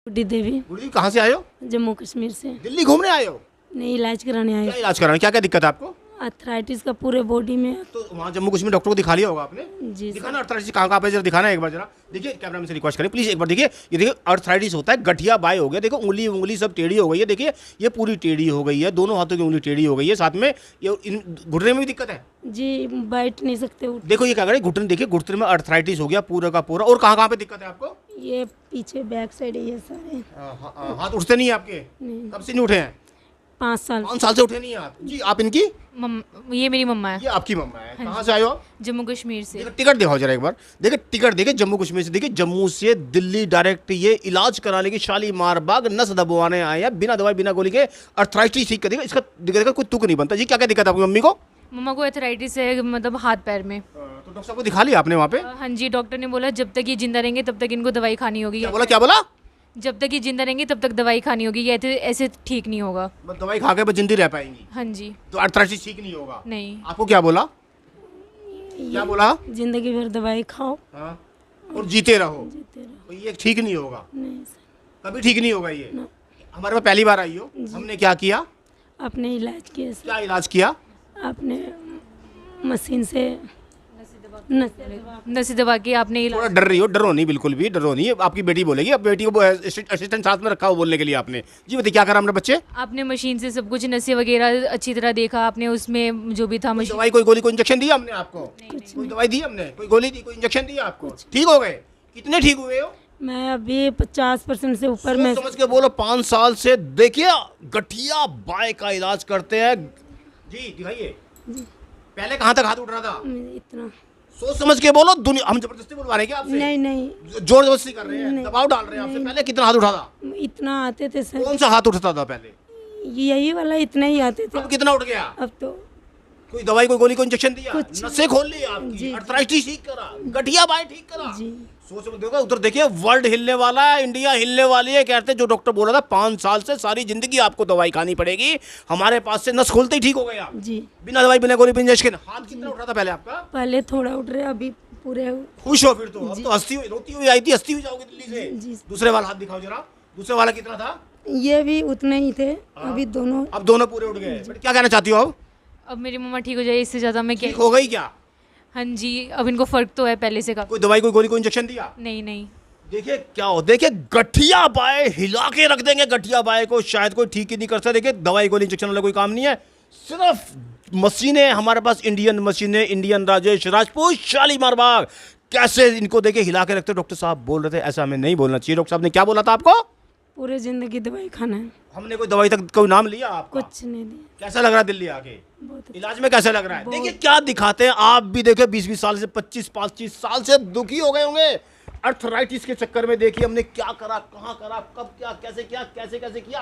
गुड्डी देवी। गुड्डी जी, कहाँ से आए हो? जम्मू कश्मीर से। दिल्ली घूमने आए हो? नहीं, इलाज कराने क्या आए। इलाज कराना, क्या क्या दिक्कत है आपको? आर्थराइटिस का पूरे बॉडी में। तो वहाँ जम्मू कश्मीर डॉक्टर को दिखा लिया होगा आपने? जी दिखाना अर्थराइटिस कहाँ कहाँ पे, जरा दिखाना एक बार जरा। देखिए कैमरा में से रिक्वेस्ट करें प्लीज एक बार देखिए। ये देखिए अर्थराइटिस होता है, गठिया बाय हो गया। देखो उंगली उंगली सब टेढ़ी हो गई है। देखिए ये पूरी टेढ़ी हो गई है, दोनों हाथों की उंगली टेढ़ी हो गई है। साथ में ये इन घुटने में भी दिक्कत है। जी, बैठ नहीं सकते उठ। देखो ये क्या करे, घुटने देखिए, घुटने में अर्थराइटिस हो गया पूरा का पूरा। और कहाँ कहाँ पे दिक्कत है आपको? ये पीछे बैक साइड है, ये सारे। हाथ उठते नहीं है आपके? नहीं, कब से नहीं उठे हैं? 5 साल। 5 साल से उठे नहीं हैं आप? जी आप इनकी? ये मेरी मम्मा है। ये आपकी मम्मा है। कहाँ से आए हो आप? जम्मू कश्मीर से। देखो टिकट दिखाओ जरा एक बार। देखिए टिकट देखिए, जम्मू कश्मीर से। देखिए जम्मू से दिल्ली डायरेक्ट ये इलाज कराने की शालीमार बाग नस दबवाने आए हैं, बिना दवाई बिना गोली के अर्थराइटिस ठीक कर देगा। इसका देखा कोई तुक नहीं बनता। जी क्या क्या दिक्कत है आपकी मम्मी को? मम्मा को एथराइटिस है, मतलब हाथ पैर में। तो डॉक्टर साहब को दिखा लिया आपने वहाँ पे? हाँ जी, डॉक्टर ने बोला जब तक ये जिंदा रहेंगे तब तक इनको दवाई खानी होगी। क्या बोला, क्या बोला? जब तक ये जिंदा रहेंगे तब तक दवाई खानी होगी, ये ऐसे ठीक नहीं होगा। बस दवाई खा के बस जिंदी रह पाएंगी, हाँ जी। तो अर्थराइटिस ठीक नहीं होगा? नहीं। आपको क्या बोला, क्या बोला? जिंदगी भर दवाई खाओ, हाँ, और जीते रहो। जीते रहो। तो ये ठीक नहीं होगा, नहीं सर, कभी ठीक नहीं होगा ये। ना। हमारे पास पहली बार आई हो, हमने क्या किया? आपने इलाज किया सर। क्या इलाज किया? आपने मशीन से नसी दबा के आपने थोड़ा डर रही हो, डरो नहीं, बिल्कुल भी डरो नहीं। आपकी बेटी बोलेगी, अब बेटी को असिस्टेंट साथ में रखा हो बोलने के लिए आपने। जी बताइए क्या करा हमने बच्चे? आपने मशीन से सब कुछ नसें वगैरह अच्छी तरह देखा आपने, उसमें जो भी था मशीन। दवाई कोई गोली कोई इंजेक्शन दिया हमने आपको? कोई दवाई दी हमने, कोई गोली दी, कोई इंजेक्शन दिया आपको? ठीक हो गए? कितने ठीक हुए हो? मैं अभी 50% से ऊपर में। समझ के बोलो, 5 साल से देखिए गठिया बाय का इलाज करते हैं। जी दिखाइए, पहले कहाँ तक हाथ उठ रहा था? इतना सोच समझ के बोलो। दुनिया हम जबरदस्ती बुलवा रहे हैं क्या आपसे? नहीं नहीं, जोर जबरदस्ती कर रहे हैं, नहीं। दबाव डाल रहे हैं आपसे। पहले कितना हाथ उठा था? इतना आते थे सर। कौन सा हाथ उठता था पहले? यही वाला इतना ही आते थे। अब कितना उठ गया? अब तो कोई दवाई कोई गोली कोई इंजेक्शन दिया? कुछ नसें खोल ली आपकी, जी। अर्थराइटिस ठीक करा, गठिया बाय ठीक करा। जी। सोच मत देखो उधर, देखिए वर्ल्ड हिलने वाला है, इंडिया हिलने वाली है। कहते जो डॉक्टर बोल रहा था 5 साल से सारी जिंदगी आपको दवाई खानी पड़ेगी, हमारे पास से नस खोलते ही ठीक हो गया जी। बिना दवाई बिना गोली बिना इंजेक्शन। हाथ कितना उठ रहा था पहले आपका? पहले थोड़ा उठ रहे, अभी पूरे। खुश हो फिर तो? अब तो हंसती हुई रोती हुई आई थी, हंसती हुई जाओगे दिल्ली से। जी। दूसरे वाला हाथ दिखाओ जरा, दूसरे वाला कितना था? ये भी उतने ही थे, अभी दोनों। अब दोनों पूरे उठ गए। बट क्या कहना चाहती हो अब? अब मेरी मम्मा ठीक हो जाए, इससे ज़्यादा मैं क्या। ठीक हो गई क्या? हाँ जी, अब इनको फ़र्क तो है पहले से का। कोई दवाई कोई गोली कोई इंजेक्शन दिया? नहीं नहीं। देखिए क्या हो, देखिए गठिया बाय हिला के रख देंगे। गठिया बाय को शायद कोई ठीक ही नहीं कर सकता। देखिए दवाई गोली इंजेक्शन वाला कोई काम नहीं है, सिर्फ मशीनें हमारे पास, इंडियन मशीनें, इंडियन राजेश राजपूत शालीमार बाग। कैसे इनको देखिए हिला के रखते। डॉक्टर साहब बोल रहे थे ऐसा हमें नहीं बोलना चाहिए। डॉक्टर साहब ने क्या बोला था आपको? पूरे जिंदगी दवाई खाना है। हमने कोई दवाई तक कोई नाम लिया आपका? कुछ नहीं दिया। कैसा लग रहा है दिल्ली आके? बहुत अच्छा। इलाज में कैसा लग रहा है? देखिए क्या दिखाते हैं। आप भी देखिए 20-20 साल से, 25 साल से दुखी हो गए होंगे अर्थराइटिस के चक्कर में। देखिए हमने क्या करा, कहाँ करा, कब क्या, कैसे किया, कैसे कैसे किया,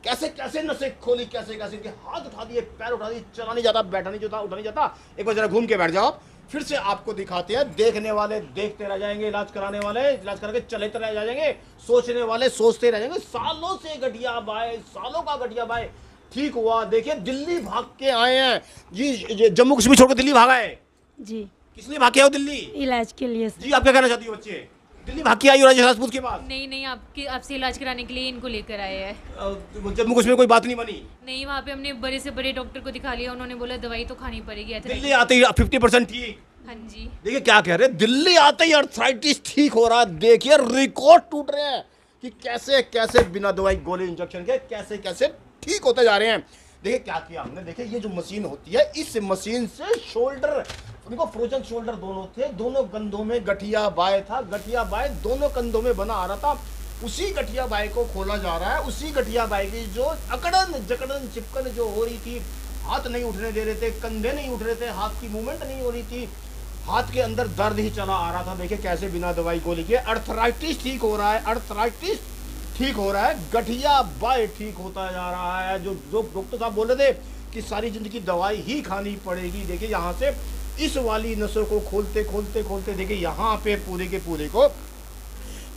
कैसे कैसे नसें खोली, कैसे कैसे किया, हाथ उठा दिए, पैर उठा दिए, चला नहीं जाता, बैठा नहीं जाता, उठा नहीं जाता। एक बार जरा घूम के बैठ जाओ, फिर से आपको दिखाते हैं। देखने वाले देखते रह जाएंगे, इलाज कराने वाले इलाज करके चलेते रह जाएंगे, सोचने वाले सोचते रह जाएंगे। सालों से गठिया बाय, सालों का गठिया बाय ठीक हुआ। देखिए दिल्ली भाग के आए हैं जी, जम्मू कश्मीर छोड़कर दिल्ली भागा है। जी, किस लिए भाग के आए हो दिल्ली? इलाज के लिए सर। जी आप क्या कहना चाहती हो? बच्चे दिल्ली भाग के आई हो राजेश राजपूत के पास? नहीं नहीं, आपसे इलाज कराने के लिए इनको लेकर आए हैं। जम्मू कश्मीर कोई बात नहीं बनी? नहीं, वहाँ पे हमने बड़े से बड़े डॉक्टर को दिखा लिया, उन्होंने बोला दवाई तो खानी पड़ेगी। दिल्ली आते ही 50% ठीक। हाँ जी। देखिए क्या कह रहे हैं, दिल्ली आते ही अर्थराइटिस ठीक हो रहा है। देखिए रिकॉर्ड टूट रहे हैं कि कैसे कैसे बिना दवाई गोली इंजेक्शन के कैसे कैसे ठीक होते जा रहे हैं। देखिए क्या किया हमने। देखिए ये जो मशीन होती है, इस मशीन से शोल्डर, उनको फ्रोजन शोल्डर दोनों थे, दोनों कंधों में गठिया बाय था। गठिया बाय दोनों कंधों में बना आ रहा था। उसी गठिया बाय को खोला जा रहा है। उसी गठिया बाय की जो अकड़न जकड़न चिपकन जो हो रही थी, हाथ नहीं उठने दे रहे थे, कंधे नहीं उठ रहे थे, हाथ की मूवमेंट नहीं हो रही थी, हाथ के अंदर दर्द ही चला आ रहा था। देखिए कैसे बिना दवाई गोली के अर्थराइटिस ठीक हो रहा है, अर्थराइटिस ठीक हो रहा है, गठिया बाय ठीक होता जा रहा है। जो डॉक्टर साहब बोल रहे थे कि सारी जिंदगी दवाई ही खानी पड़ेगी। देखिए यहाँ से इस वाली नसों को खोलते खोलते खोलते देखिए यहाँ पे पूरे के पूरे को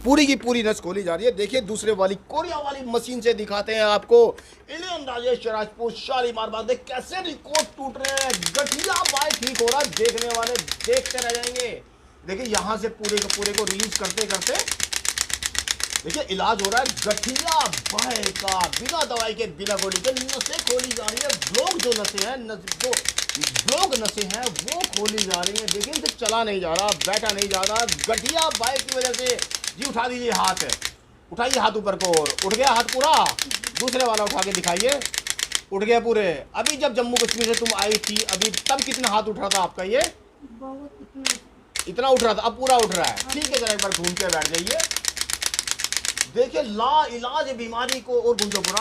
पूरी की पूरी नस खोली जा रही है। देखिए दूसरे वाली कोरिया वाली मशीन से दिखाते हैं आपको। इंडियन राजेश राजपूत शालीमार बाग, देख कैसे रिकॉर्ड टूट रहे हैं। गठिया बाय ठीक हो रहा है, देखने वाले देखते रह जाएंगे। देखिए यहाँ से पूरे के पूरे को रिलीज करते करते देखिए इलाज हो रहा है गठिया बाय का, बिना दवाई के बिना गोली के नसें खोली जा रही है। ब्लॉक जो नसें हैं, जो ब्लॉक नसें हैं वो खोली जा रही हैं। देखिए इनसे चला नहीं जा रहा, बैठा नहीं जा रहा, गठिया बाय की वजह से। जी उठा दीजिए हाथ, उठाइए हाथ ऊपर को, और उठ गया हाथ पूरा। दूसरे वाला उठा के दिखाइए, उठ गया पूरे। अभी जब जम्मू कश्मीर से तुम आई थी अभी, तब कितना हाथ उठ रहा था आपका? ये बहुत इतना उठ रहा था, अब पूरा उठ रहा है। ठीक है, जरा एक बार घूम के बैठ जाइए। देखिए ला इलाज बीमारी को, और घूमो पूरा,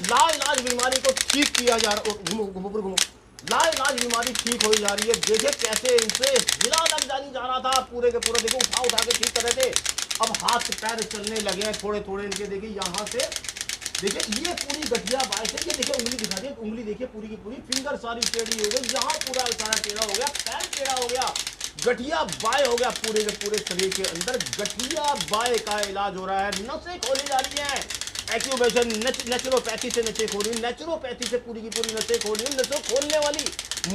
ला इलाज बीमारी को ठीक किया जा रहा है। घूमो घूमो पूरा घूमो, ला इलाज बीमारी ठीक हो जा रही है। देखिए कैसे इनसे हिला लग जानी जा रहा था पूरे के पूरे। देखो उठा उठा के ठीक कर रहे थे, अब हाथ पैर चलने लगे हैं थोड़े थोड़े इनके। देखिए यहाँ से, देखिए ये पूरी गठिया बाय से, ये देखिए उंगली दिखा दी, उंगली देखिए पूरी की पूरी, फिंगर सारी टेढ़ी हो गई, यहाँ पूरा सारा टेढ़ा हो गया, पैर टेढ़ा हो गया, गठिया बाय हो गया पूरे के पूरे शरीर के अंदर। गठिया बाय का इलाज हो रहा है, नसें खोली जा रही हैं। एक्यूप्रेशर नेचुरोपैथी से नसें खोली, नेचुरोपैथी से पूरी की पूरी नसें खोली, नसों खोलने वाली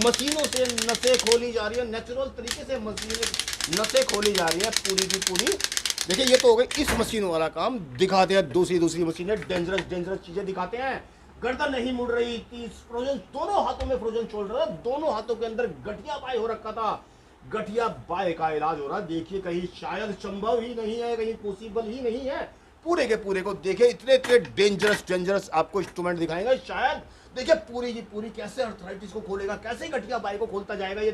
मशीनों से नसें खोली जा रही है, नेचुरल तरीके से मशीनें नसें खोली जा रही है पूरी की पूरी। देखिए ये तो हो गई इस मशीन वाला काम। दिखाते हैं दूसरी मशीनें, डेंजरस चीजें दिखाते हैं। गर्दन नहीं मुड़ रही थी, फ्रोजन, दोनों हाथों में फ्रोजन छोड़ रहा था, दोनों हाथों के अंदर गठिया बाय हो रखा था। गठिया बाय का इलाज हो रहा है। देखिए कहीं शायद संभव ही नहीं है, कहीं पॉसिबल ही नहीं है। पूरे के पूरे को देखिए, इतने डेंजरस आपको इंस्ट्रूमेंट दिखाएगा शायद। देखिए पूरी की पूरी कैसे अर्थराइटिस को खोलेगा, कैसे गठिया बाय को खोलता जाएगा। ये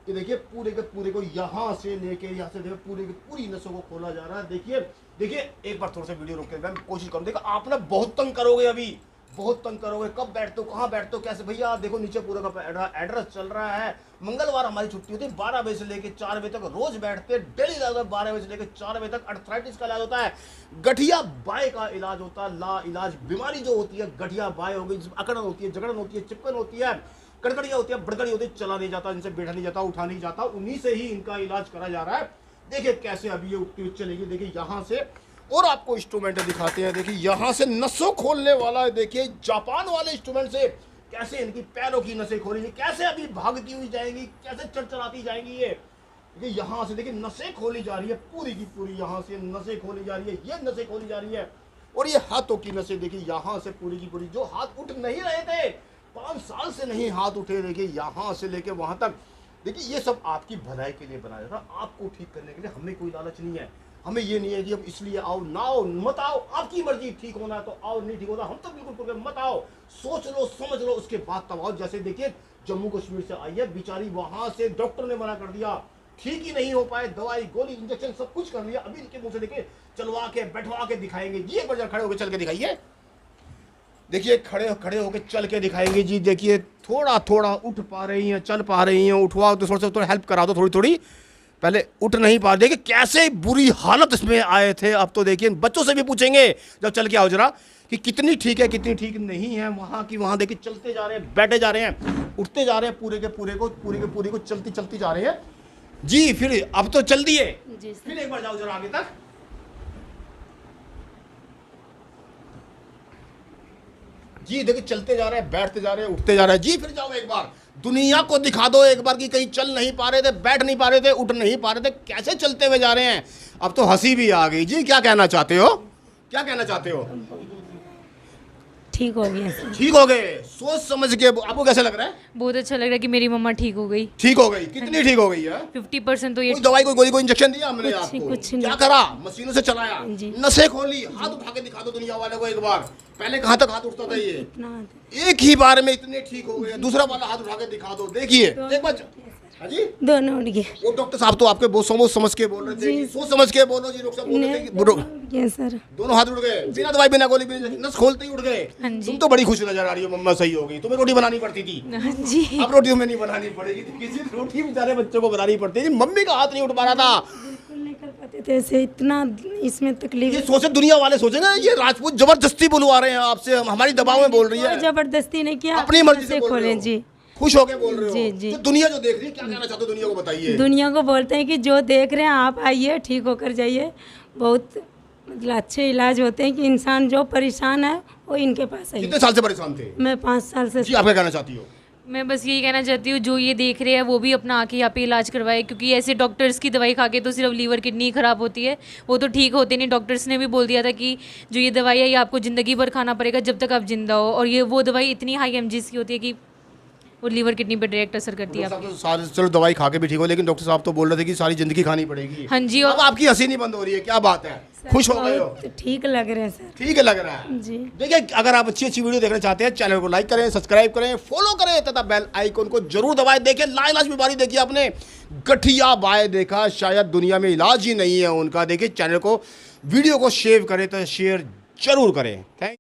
देखिए पूरे के पूरे को यहाँ से लेके यहाँ से देखिए पूरे की पूरी नसों को खोला जा रहा है। देखिए एक बार थोड़ा सा वीडियो रोक के मैं कोशिश करूँ। देखो आप ना बहुत तंग करोगे, अभी बहुत तंग करोगे। कब बैठते हो, कहाँ बैठते हो, कैसे? भैया आप देखो नीचे पूरा का एड्रेस चल रहा है। मंगलवार हमारी छुट्टी होती है, 12 बजे से लेकर 4 बजे तक रोज बैठते हैं। डेली इलाज 12 बजे से लेकर 4 बजे तक अर्थराइटिस का इलाज होता है, गठिया बाय का इलाज होता है। ला इलाज बीमारी जो होती है गठिया बाय हो गई, अकड़न होती है, जगड़न होती है, चिपकन होती है, कड़कड़िया होती है, बड़कड़ी होती है, चला नहीं जाता, इनसे बैठा नहीं जाता, उठा नहीं जाता, उन्हीं से ही इनका इलाज करा जा रहा है। देखिए कैसे अभी ये उठती हुई चलेगी। देखिए यहाँ से और आपको इंस्ट्रूमेंट दिखाते हैं। देखिए यहाँ से नसों खोलने वाला है। देखिए जापान वाले इंस्ट्रूमेंट से कैसे इनकी पैरों की नसें खोलेंगी, कैसे अभी भागती हुई जाएंगी, कैसे चढ़चढ़ाती जाएंगी। ये यहाँ से देखिए नसें खोली जा रही है पूरी की पूरी, यहाँ से नसें खोली जा रही है, ये नसें खोली जा रही है। और ये हाथों की नसें देखिए यहाँ से पूरी की पूरी, जो हाथ उठ नहीं रहे थे, 5 साल से नहीं हाथ उठे, देखिए यहाँ से लेके वहां तक। देखिए ये सब आपकी भलाई के लिए बनाया जाता है, आपको ठीक करने के लिए। हमें कोई लालच नहीं है, हमें ये नहीं है कि अब इसलिए आओ ना आओ, मत आओ, आपकी मर्जी, ठीक होना है तो आओ, नहीं ठीक होना हम तो बिल्कुल मत आओ, सोच लो समझ लो उसके बाद तब आओ। जैसे देखिए जम्मू कश्मीर से आई है बेचारी, वहां से डॉक्टर ने मना कर दिया, ठीक ही नहीं हो पाए, दवाई गोली इंजेक्शन सब कुछ कर लिया। अभी इनके मुंह से देखिए चलवा के बैठवा के दिखाएंगे जी। एक बार खड़े होकर चल के दिखाइए। देखिए खड़े होकर चल के दिखाएंगे जी। देखिए थोड़ा थोड़ा उठ पा रही हैं, चल पा रही हैं, उठवाओ तो थोड़ा हेल्प करा दो थोड़ी थोड़ी। पहले उठ नहीं पा, देखिए कैसे बुरी हालत इसमें आए थे। अब तो देखिए बच्चों से भी पूछेंगे जब चल के आओ जरा कि कितनी ठीक है कितनी ठीक नहीं है। वहाँ की वहाँ देखिए चलते जा रहे हैं, बैठे जा रहे हैं, उठते जा रहे हैं, पूरे के पूरे को चलती जा रहे हैं जी। फिर अब तो चल दिए, फिर एक बार जाओ जरा आगे तक। जी देखिए चलते जा रहे हैं, बैठते जा रहे हैं, उठते जा रहे हैं जी। फिर जाओ एक बार दुनिया को दिखा दो एक बार कि कहीं चल नहीं पा रहे थे, बैठ नहीं पा रहे थे, उठ नहीं पा रहे थे, कैसे चलते हुए जा रहे हैं। अब तो हंसी भी आ गई जी। क्या कहना चाहते हो, क्या कहना चाहते हो? ठीक हो गया सर। ठीक हो गए, सोच समझ के। आपको कैसा लग रहा है? बहुत अच्छा लग रहा है कि मेरी मम्मा ठीक हो गई। ठीक हो गई, कितनी ठीक हो गई है? 50% तो ये कोई दवाई कोई गोली कोई इंजेक्शन दिया हमने आपको? कुछ नहीं। क्या करा? मशीनों से चलाया, जी। नसें खोली। हाथ उठा के दिखा दो दुनिया वाले को एक बार। पहले कहाँ तक हाथ उठता था ये? इतना एक ही बार में इतने ठीक हो गए। दूसरा वाला हाथ उठा के दिखा दो, देखिए एक बार। हाँ जी, दोनों उठ गए। वो डॉक्टर साहब तो आपके बहुत सोच समझ के बोल रहे थे, सोच समझ के बोलो जी। डॉक्टर साहब बोल रहे थे कि सर दोनों हाथ उठ गए, बिना दवाई बिना गोली बिना नस खोलते ही उठ गए। हाँ जी। तुम तो बड़ी खुश नजर आ रही हो, मम्मा सही हो गई। तुम्हें रोटी बनानी पड़ती थी, हाँ जी। अब रोटी तुम्हें नहीं बनानी पड़ेगी। किसी रोटी बेचारे बच्चों को बनानी पड़ती है। मम्मी का हाथ नहीं उठ पा रहा था, बिल्कुल नहीं कर पाते थे ऐसे, इतना इसमें तकलीफ। ये सोचे दुनिया वाले सोचे ना ये राजपूत जबरदस्ती बुलवा रहे हैं आपसे, हमारी दबाव में बोल रही है। जबरदस्ती नहीं किया, अपनी मर्जी से बोल रहे खोले हो। जी। खुश होके बोल रहे हो जी, जी। तो दुनिया जो देख रही है, क्या कहना चाहते हो दुनिया को बताइए? दुनिया को बोलते हैं कि जो देख रहे हैं आप आइए, ठीक होकर जाइए। बहुत मतलब अच्छे इलाज होते हैं कि इंसान जो परेशान है वो इनके पास आइए। कितने साल से परेशान थे? मैं 5 साल से। जी आप क्या कहना चाहती हो? मैं बस यही कहना चाहती हूँ, जो ये देख रहे हैं वो भी अपना आके यहाँ पे इलाज करवाए, क्योंकि ऐसे डॉक्टर्स की दवाई खा के तो सिर्फ लीवर किडनी ख़राब होती है, वो तो ठीक होते नहीं। डॉक्टर्स ने भी बोल दिया था कि जो ये दवाई है ये आपको ज़िंदगी भर खाना पड़ेगा जब तक आप जिंदा हो, और ये वो दवाई इतनी हाई एमजीज की होती है कि वो लीवर किडनी पर डायरेक्ट असर करती है डॉक्टर आपकी। साहब तो सारे चलो दवाई खा के भी ठीक हो, लेकिन डॉक्टर साहब तो बोल रहे थे कि सारी जिंदगी खानी पड़ेगी। हाँ जी। अब आपकी हंसी नहीं बंद हो रही है, क्या बात है? खुश हो गए हो? बहुत ठीक लग रहे हैं सर। ठीक लग रहा है जी। देखिए, अगर आप अच्छी अच्छी वीडियो देखना चाहते हैं, चैनल को लाइक करें, सब्सक्राइब करें, फॉलो करें तथा बेल आइकन को जरूर दबाएं। देखिए लाइलाज बीमारी देखी आपने, गठिया बाय देखा, शायद दुनिया में इलाज ही नहीं है उनका। देखिए चैनल को, वीडियो को शेयर करें तो शेयर जरूर करें। थैंक